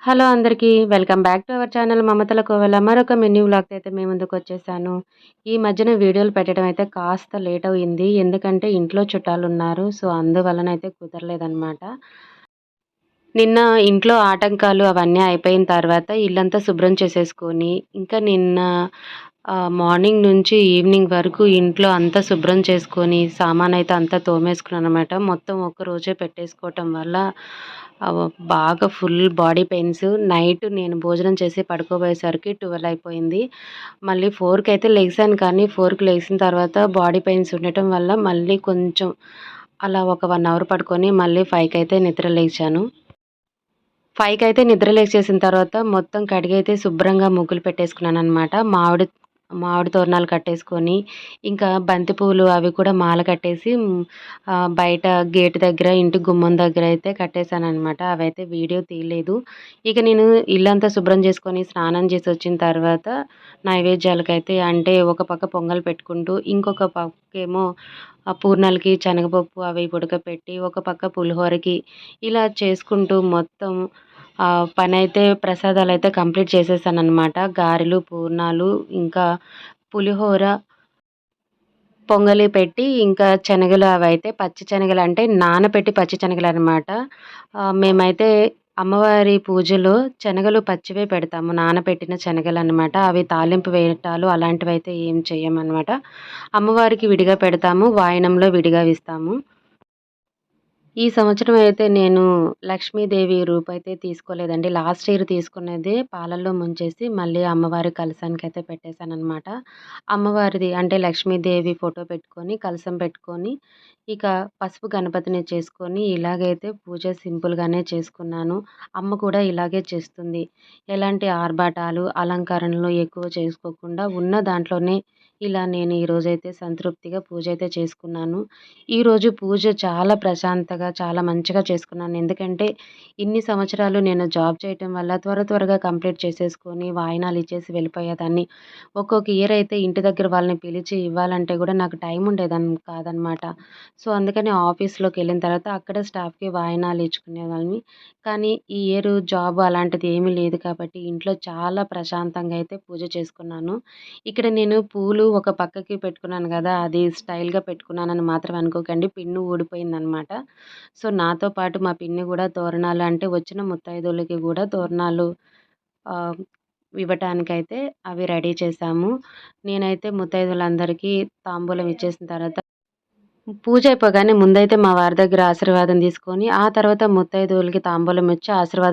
Hello అందరికీ. Welcome back to our channel 'మమతల కోవెల' మరొక mini వ్లాగ్‌తో అయితే మీ ముందుకొచ్చేసాను. ఈ మధ్యన వీడియోలు పెట్టడం అయితే కాస్త లేట్ అయింది. ఎందుకంటే ఇంట్లో చుట్టాలున్నారు. సో, అందువలనైతే కుదరలేదనమాట. నిన్న ఇంట్లో ఆటంకాలు అవన్నీ అయిపోయిన తర్వాత ఇల్లంతా శుభ్రం చేసేసుకొని, ఇంకా నిన్న మార్నింగ్ నుంచి ఈవినింగ్ వరకు ఇంట్లో అంతా శుభ్రం చేసుకొని, సామానయితే అంతా తోమేసుకున్నాననమాట. మొత్తం ఒక్కరోజే పెట్టేసుకోవటం వల్ల బాగా ఫుల్ బాడీ పెయిన్స్. నైట్ నేను భోజనం చేసి పడుకోబోయేసరికి 12 అయిపోయింది. మళ్ళీ 4కి అయితే లెగిసాను, కానీ 4కి లెగిసిన తర్వాత బాడీ పెయిన్స్ ఉండటం వల్ల మళ్ళీ కొంచెం అలా ఒక 1 అవర్ పడుకొని మళ్ళీ 5కి అయితే నిద్ర లేచాను. 5కి అయితే నిద్ర లేచేసిన తర్వాత మొత్తం కడిగైతే శుభ్రంగా ముగ్గులు పెట్టేసుకున్నాననమాట. మామిడి మామిడి తోరణాలు కట్టేసుకొని, ఇంకా బంతి పువ్వులు అవి కూడా మాల కట్టేసి బయట గేట్ దగ్గర, ఇంటి గుమ్మం దగ్గర అయితే కట్టేసాననమాట. అవైతే వీడియో తీయలేదు. ఇక నేను ఇల్లంతా శుభ్రం చేసుకొని, స్నానం చేసి వచ్చిన తర్వాత నైవేద్యాలకైతే అంటే ఒక పక్క పొంగల్ పెట్టుకుంటూ, ఇంకొక పక్కేమో పూర్ణాలకి శనగపప్పు అవి ఉడకపెట్టి, ఒక పక్క పులిహోరకి ఇలా చేసుకుంటూ మొత్తం పనైతే ప్రసాదాలైతే కంప్లీట్ చేసేసాననమాట. గారెలు, పూర్ణాలు, ఇంకా పులిహోర, పొంగలి పెట్టి, ఇంకా శనగలు అవైతే పచ్చి శనగలు అంటే నానబెట్టి పచ్చి శనగలనమాట. మేమైతే అమ్మవారి పూజలో శనగలు పచ్చివే పెడతాము. నానబెట్టిన శనగలనమాట. అవి తాలింపు వేయటాలు అలాంటివైతే ఏం చెయ్యమనమాట. అమ్మవారికి విడిగా పెడతాము. వాయనంలో విడిగా ఇస్తాము. ఈ సంవత్సరం అయితే నేను లక్ష్మీదేవి రూపైతే తీసుకోలేదండి. లాస్ట్ ఇయర్ తీసుకున్నదే పాలల్లో ముంచేసి మళ్ళీ అమ్మవారి కలశానికైతే పెట్టేశాననమాట. అమ్మవారిది అంటే లక్ష్మీదేవి ఫోటో పెట్టుకొని, కలశం పెట్టుకొని, ఇక పసుపు గణపతిని చేసుకొని ఇలాగైతే పూజ సింపుల్‌గానే చేసుకున్నాను. అమ్మ కూడా ఇలాగే చేస్తుంది. ఎలాంటి ఆర్భాటాలు, అలంకరణలు ఎక్కువ చేసుకోకుండా ఉన్న దాంట్లోనే ఇలా నేను ఈరోజైతే సంతృప్తిగా పూజైతే చేసుకున్నాను. ఈరోజు పూజ చాలా ప్రశాంతగా, చాలా మంచిగా చేసుకున్నాను. ఎందుకంటే, ఇన్ని సంవత్సరాలు నేను జాబ్ చేయటం వల్ల త్వరగా కంప్లీట్ చేసేసుకొని, వాయినాలు ఇచ్చేసి వెళ్ళిపోయేదాన్ని. ఒక్కొక్క ఇయర్ అయితే ఇంటి దగ్గర వాళ్ళని పిలిచి ఇవ్వాలంటే గూడా నాకు టైం ఉండేదాన్ని కాదనమాట. సో, అందుకని ఆఫీస్‌లోకెళ్ళిన తర్వాత అక్కడ స్టాఫ్‌కి వాయినాలు ఇచ్చుకునేవాళ్ళని. కానీ, ఈ ఇయర్ జాబ్ అలాంటిది ఏమీ లేదు కాబట్టి, ఇంట్లో చాలా ప్రశాంతంగా అయితే పూజ చేసుకున్నాను. ఇక్కడ నేను పూలు ఒక పక్కకి పెట్టుకున్నాను గదా! అది స్టైల్‌గా పెట్టుకున్నానని మాత్రం అనుకోకండి. పిన్ను ఊడిపోయిందనమాట. సో, నాతో పాటు మా పిన్ని గూడా తోరణాలు అంటే వచ్చిన ముత్తైదువలకి గూడా తోరణాలు ఆహ్, ఇవ్వటానికైతే అవి రెడీ చేశాము. నేనైతే ముత్తైదువులందరికీ తాంబూలం ఇచ్చేసిన తర్వాత పూజ అయిపోగానే ముందైతే మా వారి దగ్గర ఆశీర్వాదం తీసుకొని, ఆ తర్వాత ముత్తైదువులకి తాంబూలం ఇచ్చి ఆశీర్వాదం